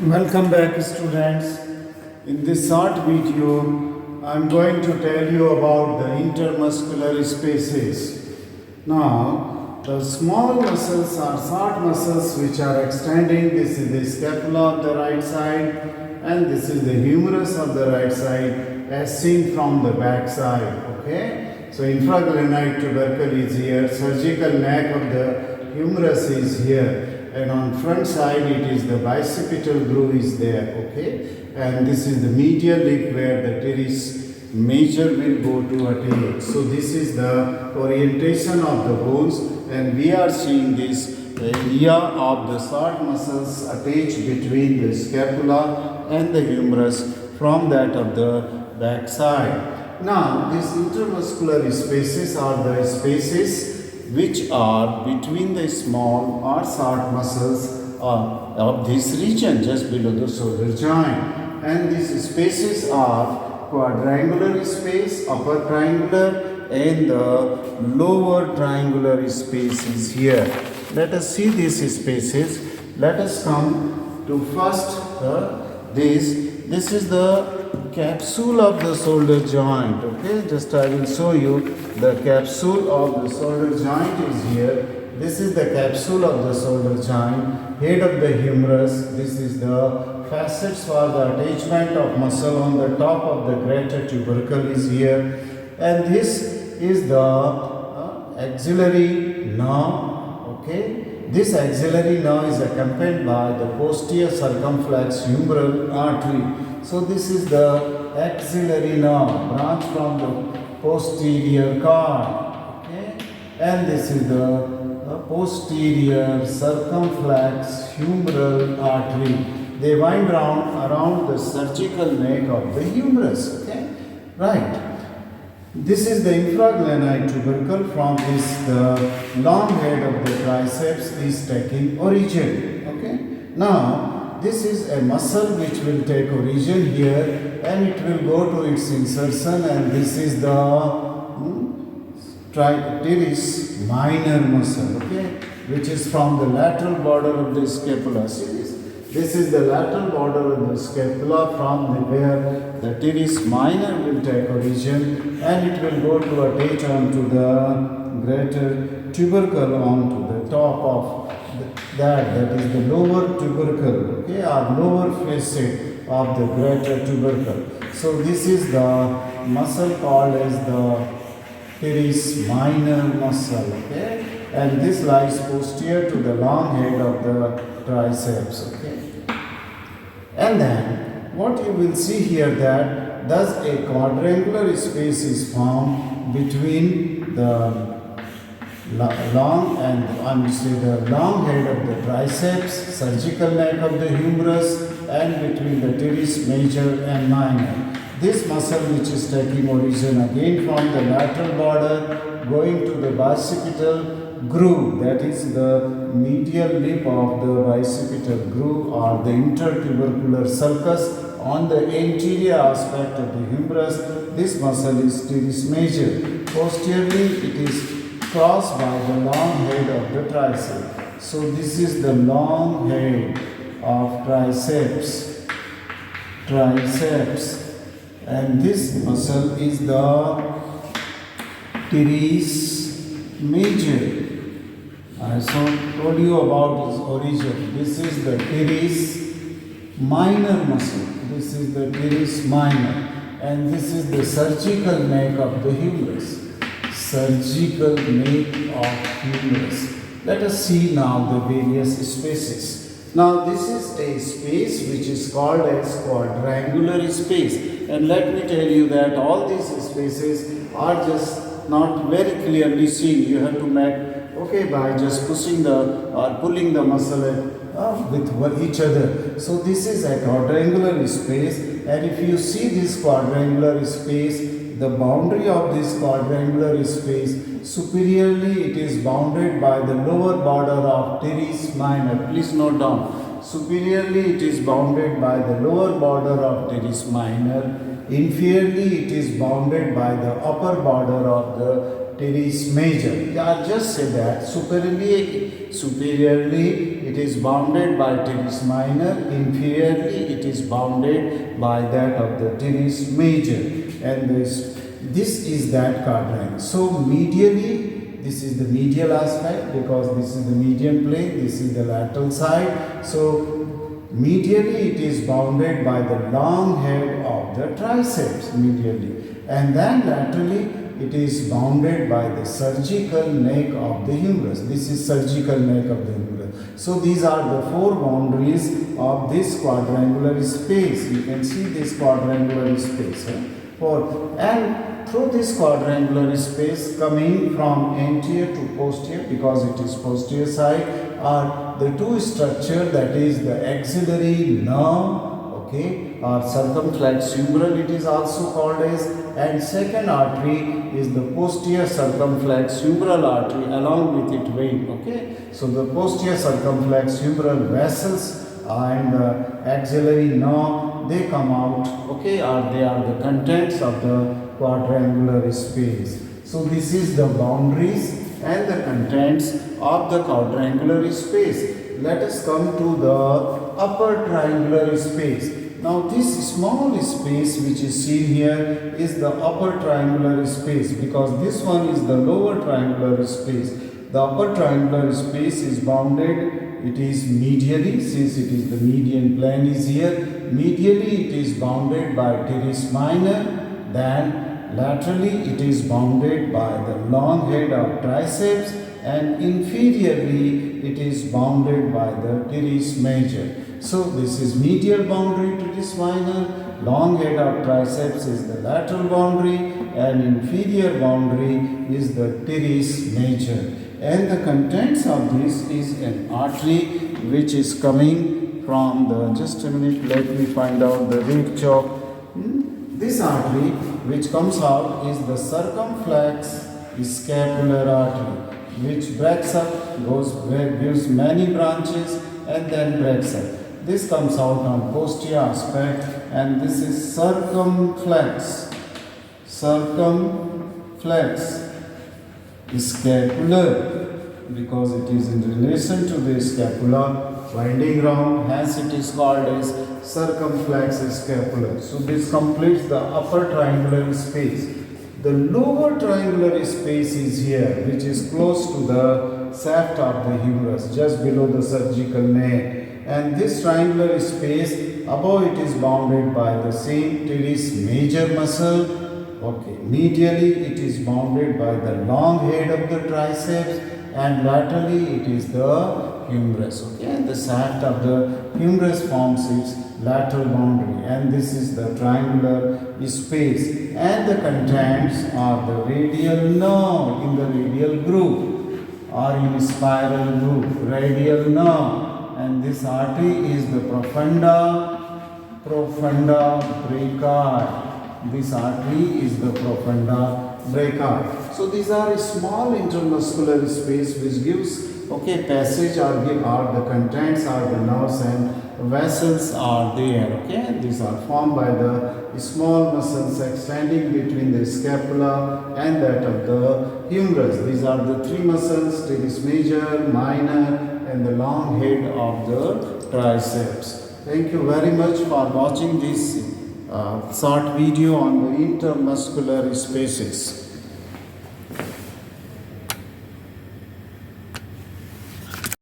Welcome back, students. In this short video, I am going to tell you about the intermuscular spaces. Now, the small muscles are short muscles which are extending. This is the scapula on the right side, and this is the humerus on the right side, as seen from the back side. Okay. So, infraglenoid tubercle is here. Surgical neck of the humerus is here. And on front side it is the bicipital groove is there, okay, and this is the medial lip where the teres major will go to attach. So this is the orientation of the bones, and we are seeing this area of the short muscles attached between the scapula and the humerus from that of the back side. Now these intermuscular spaces are the spaces which are between the small or short muscles of this region just below the shoulder joint, and these spaces are quadrangular space, upper triangular, and the lower triangular spaces here. Let us see these spaces. Let us come to first this is the capsule of the shoulder joint. Okay, just I will show you the capsule of the shoulder joint is here. This is the capsule of the shoulder joint, head of the humerus. This is the facets for the attachment of muscle on the top of the greater tubercle is here, and this is the axillary nerve. Okay, this axillary nerve is accompanied by the posterior circumflex humeral artery. So this is the axillary nerve, branch from the posterior cord, okay, and this is the posterior circumflex humeral artery. They wind around the surgical neck of the humerus, okay, right. This is the infraglenoid tubercle. From this the long head of the triceps is taking origin, okay. Now this is a muscle which will take origin here, and it will go to its insertion, and this is the teres minor muscle, okay, which is from the lateral border of the scapula. See this? This is the lateral border of the scapula from where the teres minor will take origin, and it will go to attach onto the greater tubercle onto the top of that is the lower tubercle, okay, or lower facet of the greater tubercle. So this is the muscle called as the teres minor muscle, okay, and this lies posterior to the long head of the triceps, okay. And then what you will see here that thus a quadrangular space is found between the long the long head of the triceps, surgical neck of the humerus, and between the teres major and minor. This muscle which is taking origin again from the lateral border going to the bicipital groove, that is the medial lip of the bicipital groove or the intertubercular sulcus on the anterior aspect of the humerus. This muscle is teres major. Posteriorly it is crossed by the long head of the triceps. So this is the long head of triceps, and this muscle is the teres major. I told you about its origin. This is the teres minor muscle. This is the teres minor, and this is the surgical neck of the humerus. Surgical neck of humerus. Let us see now the various spaces. Now this is a space which is called as quadrangular space, and let me tell you that all these spaces are just not very clearly seen. You have to make, okay, by just pushing or pulling the muscle with each other. So this is a quadrangular space, and if you see this quadrangular space, the boundary of this quadrangular space, superiorly it is bounded by the lower border of teres minor. Please note down, superiorly it is bounded by the lower border of teres minor, inferiorly it is bounded by the upper border of the teres major. Yeah, just say that superiorly it is bounded by teres minor, inferiorly it is bounded by that of the teres major, and this is that quadrangle. So medially, this is the medial aspect because this is the median plane, this is the lateral side. So medially it is bounded by the long head of the triceps medially, and then laterally it is bounded by the surgical neck of the humerus. This is surgical neck of the humerus. So these are the four boundaries of this quadrangular space. You can see this quadrangular space. And through this quadrangular space coming from anterior to posterior, because it is posterior side, are the two structure, that is the axillary nerve, okay, or circumflex humeral it is also called as, and second artery is the posterior circumflex humeral artery along with its vein, okay. So the posterior circumflex humeral vessels and the axillary nerve, they come out, okay, or they are the contents of the quadrangular space. So this is the boundaries and the contents of the quadrangular space. Let us come to the upper triangular space. Now this small space which is seen here is the upper triangular space, because this one is the lower triangular space. The upper triangular space is bounded, it is medially, since it is the median plane is here, medially it is bounded by teres minor, then laterally it is bounded by the long head of triceps, and inferiorly it is bounded by the teres major. So this is medial boundary teres minor, long head of triceps is the lateral boundary, and inferior boundary is the teres major. And the contents of this is an artery which is coming from the, just a minute, let me find out the red chalk. This artery which comes out is the circumflex scapular artery, which breaks up, gives many branches and then breaks up. This comes out on posterior aspect, and this is circumflex scapular, because it is in relation to the scapula winding round, hence it is called as circumflex scapular. So this completes the upper triangular space. The lower triangular space is here, which is close to the shaft of the humerus, just below the surgical neck. And this triangular space, above it is bounded by the same teres major muscle. Okay, medially it is bounded by the long head of the triceps, and laterally it is the humerus. Okay, and the shaft of the humerus forms its lateral boundary, and this is the triangular space. And the contents are the radial nerve in the radial groove, or in spiral groove, radial nerve. And this artery is the profunda brachii. This artery is the profunda brachii. So these are a small intermuscular space which gives, okay, passage or the contents are the nerves and vessels are there. Okay, these are formed by the small muscles extending between the scapula and that of the humerus. These are the three muscles: teres major, minor, and the long head of the triceps. Thank you very much for watching this short video on the intermuscular spaces.